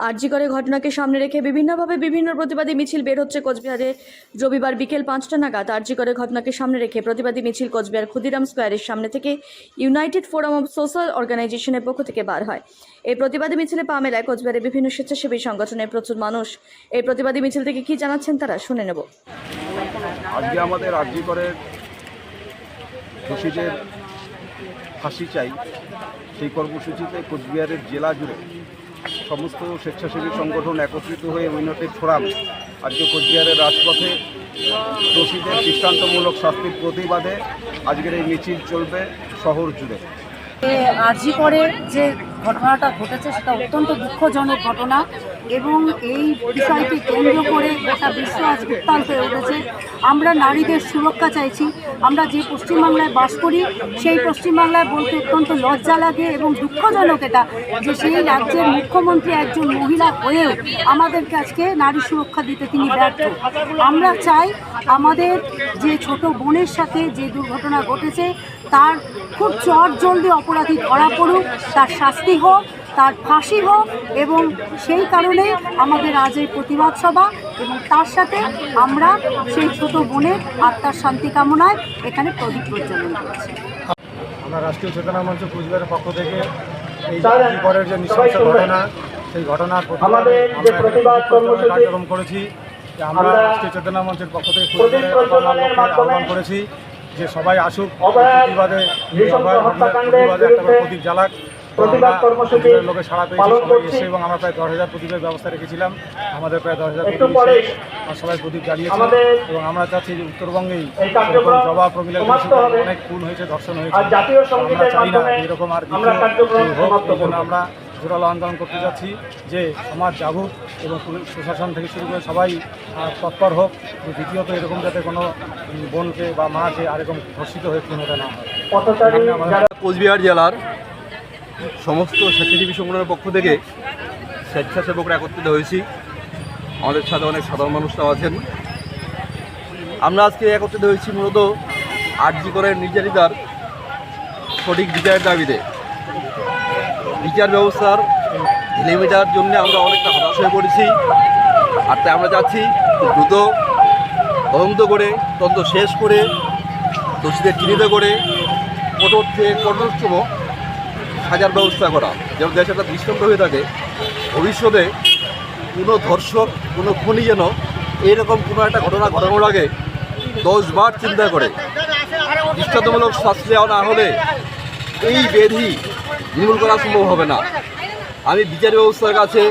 আরজি করে ঘটনাকে সামনে রেখে বিভিন্নভাবে বিভিন্ন প্রতিবাদী মিছিল বের হচ্ছে কোচবিহারে। রবিবার বিকেল 5টা নাগাদ আরজি করে ঘটনাকে সামনে রেখে প্রতিবাদী মিছিল কোচবিহার ক্ষুদিরাম স্কোয়ারের সামনে থেকে ইউনাইটেড ফোরাম অব সোশ্যাল অর্গানাইজেশনের পক্ষ থেকে বার হয়। এই প্রতিবাদী মিছিলে পা মেলায় কোচবিহারের বিভিন্ন স্বেচ্ছাসেবী সংগঠনের প্রচুর মানুষ। এই প্রতিবাদী মিছিল থেকে কি জানাচ্ছেন তারা শুনে নেব। আজকে আমাদের আরজি করে দোষীদের ফাঁসি চাই, সেই কর্মসূচিতে কোচবিহারের জেলা জুড়ে সমস্ত স্বেচ্ছাসেবী সংগঠন একত্রিত হয়ে ইউনাইটেড ফোরাম আজকে কোচবিহারের রাজপথে দোষীদের দৃষ্টান্তমূলক শাস্তির প্রতিবাদে আজকের এই মিছিল চলবে শহর জুড়ে। আরজি করে যে ঘটনাটা ঘটেছে সেটা অত্যন্ত দুঃখজনক ঘটনা এবং এই বিষয়কে কেন্দ্র করে গোটা বিশ্ব আজ উত্তাল হয়ে উঠেছে। আমরা নারীদের সুরক্ষা চাইছি। আমরা যে পশ্চিমবাংলায় বাস করি সেই পশ্চিমবাংলায় বলতে অত্যন্ত লজ্জা লাগে এবং দুঃখজনক এটা যে সেই রাজ্যের মুখ্যমন্ত্রী একজন মহিলা হয়েও আমাদেরকে আজকে নারী সুরক্ষা দিতে তিনি ব্যর্থ। আমরা চাই আমাদের যে ছোট বোনের সাথে যে দুর্ঘটনা ঘটেছে তার খুব চটজলদি অপরাধী ধরা পড়ুক, তার শাস্তি হোক, তার ফাঁসি হোক এবং সেই কারণে আমাদের আজ এই প্রতিবাদ সভা এবং তার সাথে আমরা সেই ছোট বোনের আত্মার শান্তি কামনায় এখানে প্রদীপ প্রজ্বলন করছি। আমরা রাষ্ট্রীয় চেতনা মঞ্চ কোচবিহারের পক্ষ থেকে এই আরজি করের যে নৃশংস ঘটনা সেই ঘটনার প্রতিবাদে আমরা কার্যক্রম করেছি। আমরা রাষ্ট্রীয় চেতনা মঞ্চের পক্ষ থেকে আহ্বান করেছি যে সবাই আসুক, প্রতিবাদে একটা করে প্রদীপ জ্বালাক। লোকে সাড়া পেয়েছি, সবাই এসে এবং আমরা প্রায় 10,000 প্রদীপের ব্যবস্থা রেখেছিলাম। আমাদের প্রায় 10,000 প্রদীপ আর সবাই প্রদীপ জ্বালিয়েছে এবং আমরা চাচ্ছি যে উত্তরবঙ্গেই জবা প্রমিলার অনেক খুন হয়েছে, ধর্ষণ হয়েছে। আমরা চাই না এরকম আর হোক। এই জন্য আমরা জোরালো আন্দোলন করতে যাচ্ছি যে সমাজ জাগুক এবং প্রশাসন থেকে শুরু করে সবাই তৎপর হোক। দ্বিতীয়ত এরকম যাতে কোনো বোনকে বা মাকে আরেকম ধর্ষিত হয়ে খুন হতে না হয়। কোচবিহার জেলার সমস্ত স্বেচ্ছাসেবী সংগঠনের পক্ষ থেকে স্বেচ্ছাসেবকরা একত্রিত হয়েছি। আমাদের সাথে অনেক সাধারণ মানুষরাও আছেন। আমরা আজকে একত্রিত হয়েছি মূলত আরজি করে নির্যাতিতার সঠিক বিচারের দাবিতে। বিচার ব্যবস্থার ঢিলেমিটার জন্য আমরা অনেকটা হতাশ হয়ে পড়েছি। আর তাই আমরা চাচ্ছি দ্রুত তদন্ত করে তদন্ত শেষ করে দোষীদের চিহ্নিত করে কঠোর থেকে কঠোরতম সাজার ব্যবস্থা করা, যেন দেশে একটা দৃষ্টান্ত হয়ে থাকে। ভবিষ্যতে কোনো ধর্ষক কোনো খুনি যেন এইরকম কোনো একটা ঘটনা ঘটানোর আগে 10 বার চিন্তা করে। দৃষ্টান্তমূলক শাস্তি দেওয়া না হলে এই ব্যাধি নির্মূল করা সম্ভব হবে না। আমি বিচার ব্যবস্থার কাছে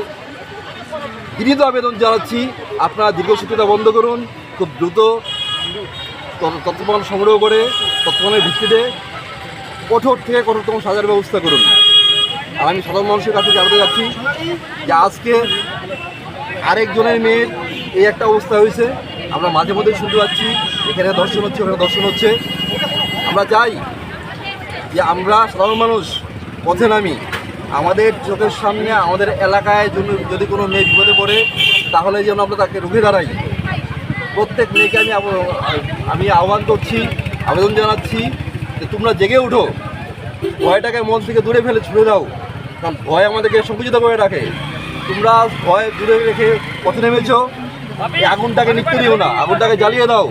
বিনীত আবেদন জানাচ্ছি, আপনারা দীর্ঘসূত্রতা বন্ধ করুন। খুব দ্রুত তথ্যপ্রমাণ সংগ্রহ করে তথ্যপ্রমাণের ভিত্তিতে কঠোর থেকে কঠোরতম সাজার ব্যবস্থা করুন। আর আমি সাধারণ মানুষের কাছে জানাতে যাচ্ছি যে আজকে আরেকজনের মেয়ের এই একটা অবস্থা হয়েছে। আমরা মাঝে মধ্যেই শুনতে পাচ্ছি এখানে ধর্ষণ হচ্ছে, ওখানে ধর্ষণ হচ্ছে। আমরা চাই যে আমরা সাধারণ মানুষ পথে নামি, আমাদের চোখের সামনে আমাদের এলাকায় যদি কোনো মেয়ে বিপদে পড়ে তাহলে যেন আমরা তাকে রুখে দাঁড়াই। প্রত্যেক মেয়েকে আমি আহ্বান করছি, আবেদন জানাচ্ছি যে তোমরা জেগে উঠো, ভয়টাকে মন থেকে দূরে ফেলে ছুড়ে দাও। কারণ ভয় আমাদেরকে সংকুচিত করে রাখে। তোমরা ভয় দূরে রেখে পথে নেমেছ, এই আগুনটাকে নিতে দিও না, আগুনটাকে জ্বালিয়ে দাও।